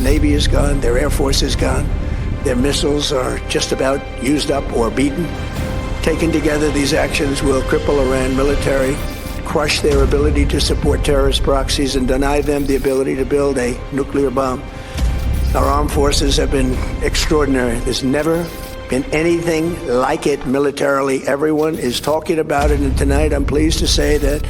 Navy is gone, their Air Force is gone, their missiles are just about used up or beaten. Taken together, these actions will cripple Iran military, crush their ability to support terrorist proxies, and deny them the ability to build a nuclear bomb. Our armed forces have been extraordinary. There's never been anything like it militarily. Everyone is talking about it, and tonight I'm pleased to say that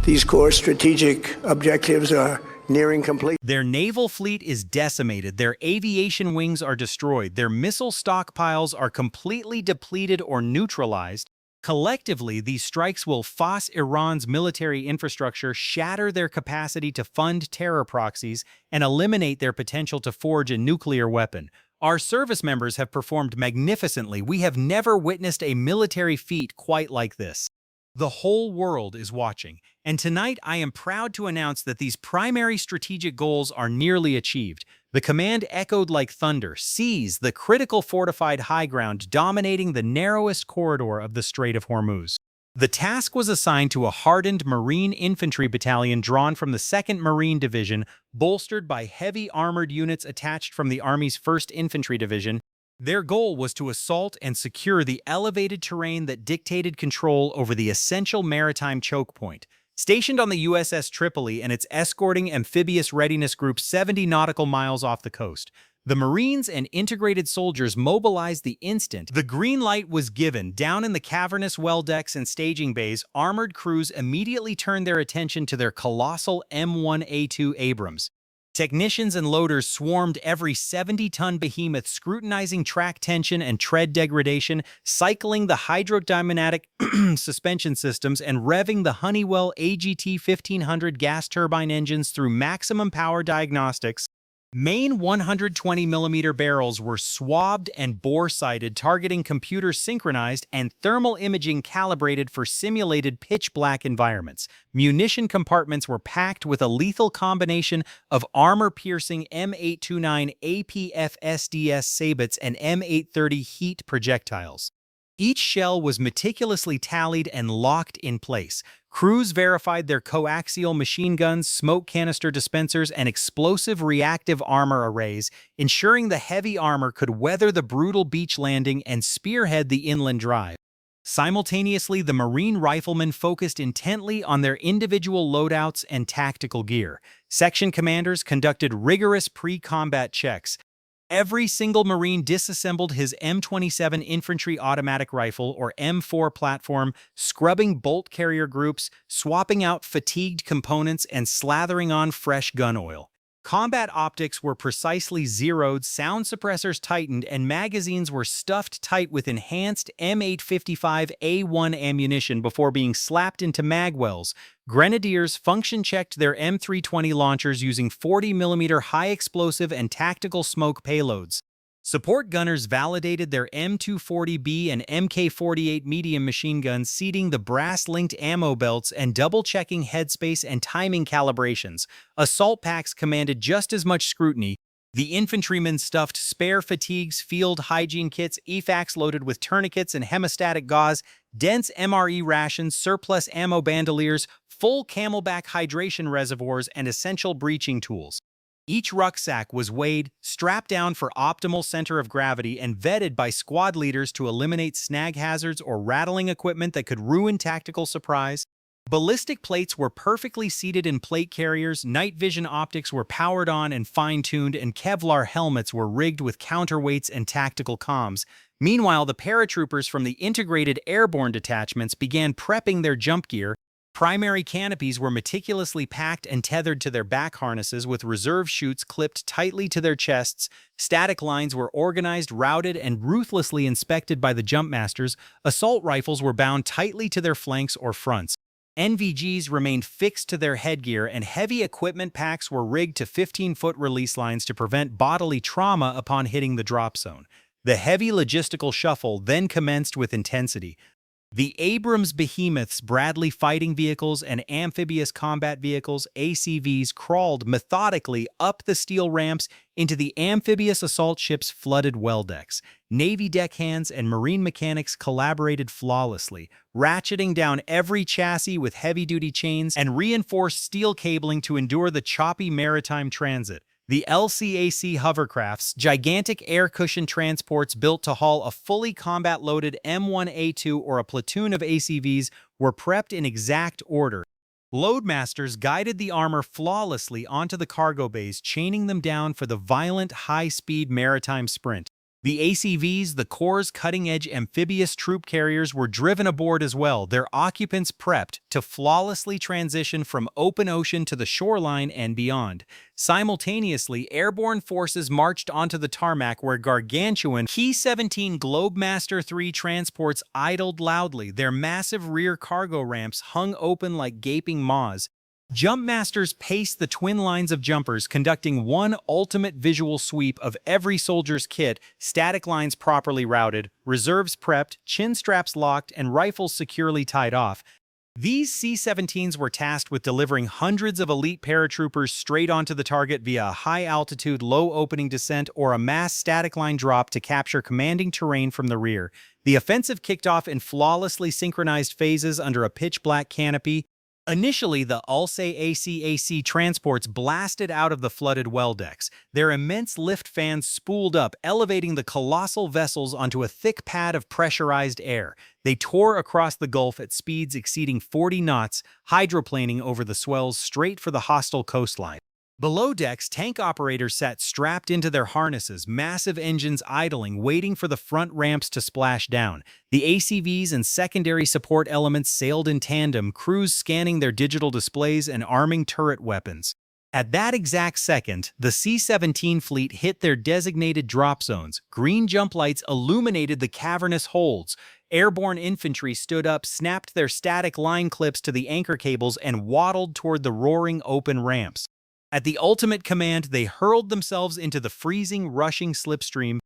these core strategic objectives are nearing complete. Their naval fleet is decimated, their aviation wings are destroyed, their missile stockpiles are completely depleted or neutralized. Collectively, these strikes will force Iran's military infrastructure, shatter their capacity to fund terror proxies, and eliminate their potential to forge a nuclear weapon. Our service members have performed magnificently. We have never witnessed a military feat quite like this. The whole world is watching, and tonight I am proud to announce that these primary strategic goals are nearly achieved. The command echoed like thunder, seize the critical fortified high ground dominating the narrowest corridor of the Strait of Hormuz. The task was assigned to a hardened Marine infantry battalion drawn from the 2nd Marine Division, bolstered by heavy armored units attached from the Army's 1st Infantry Division. Their goal was to assault and secure the elevated terrain that dictated control over the essential maritime choke point. Stationed on the USS Tripoli and its escorting amphibious readiness group 70 nautical miles off the coast, the Marines and integrated soldiers mobilized the instant the green light was given. Down in the cavernous well decks and staging bays, armored crews immediately turned their attention to their colossal M1A2 Abrams. Technicians and loaders swarmed every 70-ton behemoth, scrutinizing track tension and tread degradation, cycling the hydrodynamic suspension systems, and revving the Honeywell AGT 1500 gas turbine engines through maximum power diagnostics. Main 120mm barrels were swabbed and bore-sighted, targeting computer-synchronized and thermal imaging calibrated for simulated pitch-black environments. Munition compartments were packed with a lethal combination of armor-piercing M829 APF-SDS sabets and M830 heat projectiles. Each shell was meticulously tallied and locked in place. Crews verified their coaxial machine guns, smoke canister dispensers, and explosive reactive armor arrays, ensuring the heavy armor could weather the brutal beach landing and spearhead the inland drive. Simultaneously, the Marine riflemen focused intently on their individual loadouts and tactical gear. Section commanders conducted rigorous pre-combat checks. Every single Marine disassembled his M27 infantry automatic rifle or M4 platform, scrubbing bolt carrier groups, swapping out fatigued components, and slathering on fresh gun oil. Combat optics were precisely zeroed, sound suppressors tightened, and magazines were stuffed tight with enhanced M855A1 ammunition before being slapped into magwells. Grenadiers function-checked their M320 launchers using 40mm high-explosive and tactical smoke payloads. Support gunners validated their M240B and MK48 medium machine guns, seating the brass-linked ammo belts and double-checking headspace and timing calibrations. Assault packs commanded just as much scrutiny. The infantrymen stuffed spare fatigues, field hygiene kits, EFACs loaded with tourniquets and hemostatic gauze, dense MRE rations, surplus ammo bandoliers, full camelback hydration reservoirs, and essential breaching tools. Each rucksack was weighed, strapped down for optimal center of gravity, and vetted by squad leaders to eliminate snag hazards or rattling equipment that could ruin tactical surprise. Ballistic plates were perfectly seated in plate carriers, night vision optics were powered on and fine-tuned, and Kevlar helmets were rigged with counterweights and tactical comms. Meanwhile, the paratroopers from the integrated airborne detachments began prepping their jump gear. Primary canopies were meticulously packed and tethered to their back harnesses with reserve chutes clipped tightly to their chests. Static lines were organized, routed, and ruthlessly inspected by the jumpmasters. Assault rifles were bound tightly to their flanks or fronts. NVGs remained fixed to their headgear, and heavy equipment packs were rigged to 15-foot release lines to prevent bodily trauma upon hitting the drop zone. The heavy logistical shuffle then commenced with intensity. The Abrams behemoths, Bradley fighting vehicles, and amphibious combat vehicles, ACVs, crawled methodically up the steel ramps into the amphibious assault ships' flooded well decks. Navy deckhands and Marine mechanics collaborated flawlessly, ratcheting down every chassis with heavy-duty chains and reinforced steel cabling to endure the choppy maritime transit. The LCAC hovercrafts, gigantic air cushion transports built to haul a fully combat-loaded M1A2 or a platoon of ACVs, were prepped in exact order. Loadmasters guided the armor flawlessly onto the cargo bays, chaining them down for the violent, high-speed maritime sprint. The ACVs, the Corps' cutting-edge amphibious troop carriers, were driven aboard as well, their occupants prepped to flawlessly transition from open ocean to the shoreline and beyond. Simultaneously, airborne forces marched onto the tarmac where gargantuan Ki-17 Globemaster III transports idled loudly, their massive rear cargo ramps hung open like gaping maws. Jumpmasters paced the twin lines of jumpers, conducting one ultimate visual sweep of every soldier's kit, static lines properly routed, reserves prepped, chin straps locked, and rifles securely tied off. These C-17s were tasked with delivering hundreds of elite paratroopers straight onto the target via a high-altitude, low-opening descent or a mass static line drop to capture commanding terrain from the rear. The offensive kicked off in flawlessly synchronized phases under a pitch-black canopy. Initially, the ULSAAC transports blasted out of the flooded well decks. Their immense lift fans spooled up, elevating the colossal vessels onto a thick pad of pressurized air. They tore across the Gulf at speeds exceeding 40 knots, hydroplaning over the swells straight for the hostile coastline. Below decks, tank operators sat strapped into their harnesses, massive engines idling, waiting for the front ramps to splash down. The ACVs and secondary support elements sailed in tandem, crews scanning their digital displays and arming turret weapons. At that exact second, the C-17 fleet hit their designated drop zones. Green jump lights illuminated the cavernous holds. Airborne infantry stood up, snapped their static line clips to the anchor cables, and waddled toward the roaring open ramps. At the ultimate command, they hurled themselves into the freezing, rushing slipstream.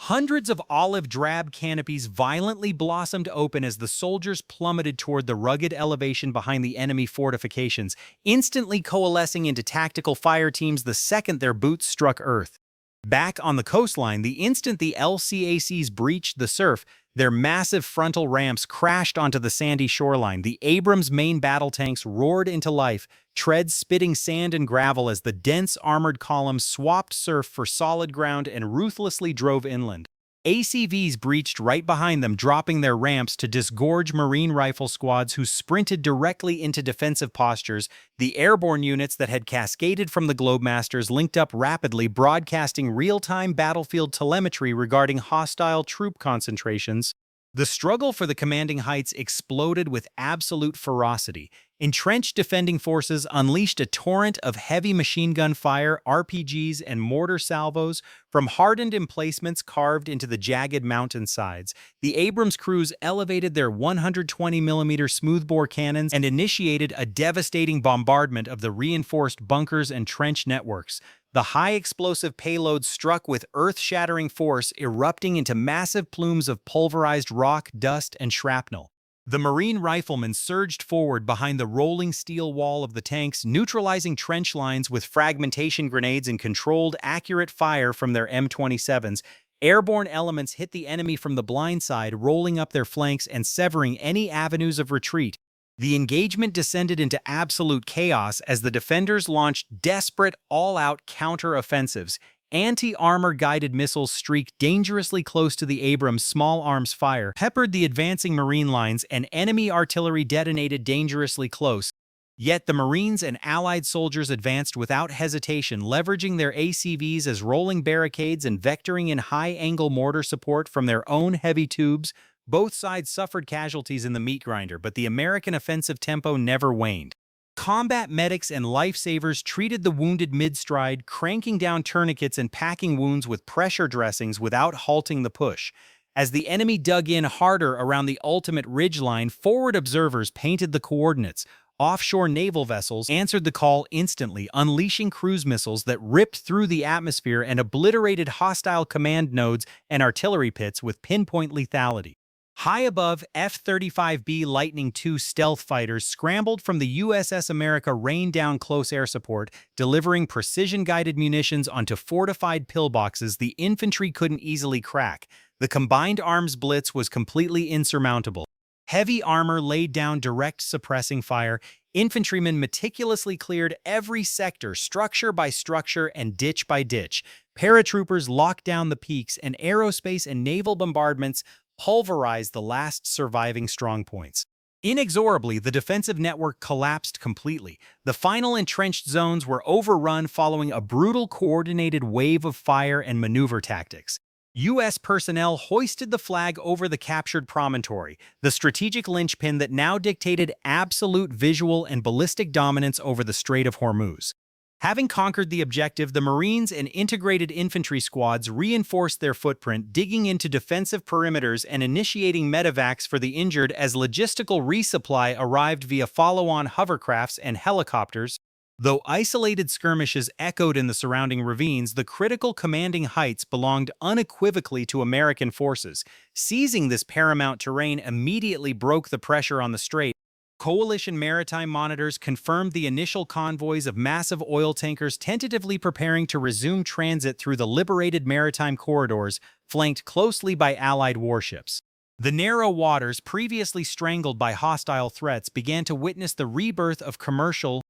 Hundreds of olive-drab canopies violently blossomed open as the soldiers plummeted toward the rugged elevation behind the enemy fortifications, instantly coalescing into tactical fire teams the second their boots struck earth. Back on the coastline, the instant the LCACs breached the surf, their massive frontal ramps crashed onto the sandy shoreline. The Abrams main battle tanks roared into life, treads spitting sand and gravel as the dense armored columns swapped surf for solid ground and ruthlessly drove inland. ACVs breached right behind them, dropping their ramps to disgorge Marine rifle squads who sprinted directly into defensive postures. The airborne units that had cascaded from the Globemasters linked up rapidly, broadcasting real-time battlefield telemetry regarding hostile troop concentrations. The struggle for the commanding heights exploded with absolute ferocity. Entrenched defending forces unleashed a torrent of heavy machine gun fire, RPGs, and mortar salvos from hardened emplacements carved into the jagged mountainsides. The Abrams crews elevated their 120mm smoothbore cannons and initiated a devastating bombardment of the reinforced bunkers and trench networks. The high-explosive payload struck with earth-shattering force, erupting into massive plumes of pulverized rock, dust, and shrapnel. The Marine riflemen surged forward behind the rolling steel wall of the tanks, neutralizing trench lines with fragmentation grenades and controlled, accurate fire from their M27s. Airborne elements hit the enemy from the blind side, rolling up their flanks and severing any avenues of retreat. The engagement descended into absolute chaos as the defenders launched desperate, all-out counter-offensives. Anti-armor guided missiles streaked dangerously close to the Abrams' small arms fire, peppered the advancing Marine lines, and enemy artillery detonated dangerously close. Yet the Marines and Allied soldiers advanced without hesitation, leveraging their ACVs as rolling barricades and vectoring in high-angle mortar support from their own heavy tubes. Both sides suffered casualties in the meat grinder, but the American offensive tempo never waned. Combat medics and lifesavers treated the wounded mid-stride, cranking down tourniquets and packing wounds with pressure dressings without halting the push. As the enemy dug in harder around the ultimate ridgeline, forward observers painted the coordinates. Offshore naval vessels answered the call instantly, unleashing cruise missiles that ripped through the atmosphere and obliterated hostile command nodes and artillery pits with pinpoint lethality. High above, F-35B Lightning II stealth fighters scrambled from the USS America rained down close air support, delivering precision-guided munitions onto fortified pillboxes the infantry couldn't easily crack. The combined arms blitz was completely insurmountable. Heavy armor laid down direct suppressing fire. Infantrymen meticulously cleared every sector, structure by structure and ditch by ditch. Paratroopers locked down the peaks, and aerospace and naval bombardments pulverized the last surviving strongpoints. Inexorably, the defensive network collapsed completely. The final entrenched zones were overrun following a brutal coordinated wave of fire and maneuver tactics. U.S. personnel hoisted the flag over the captured promontory, the strategic linchpin that now dictated absolute visual and ballistic dominance over the Strait of Hormuz. Having conquered the objective, the Marines and integrated infantry squads reinforced their footprint, digging into defensive perimeters and initiating medevacs for the injured as logistical resupply arrived via follow-on hovercrafts and helicopters. Though isolated skirmishes echoed in the surrounding ravines, the critical commanding heights belonged unequivocally to American forces. Seizing this paramount terrain immediately broke the pressure on the strait. Coalition maritime monitors confirmed the initial convoys of massive oil tankers tentatively preparing to resume transit through the liberated maritime corridors, flanked closely by Allied warships. The narrow waters, previously strangled by hostile threats, began to witness the rebirth of commercial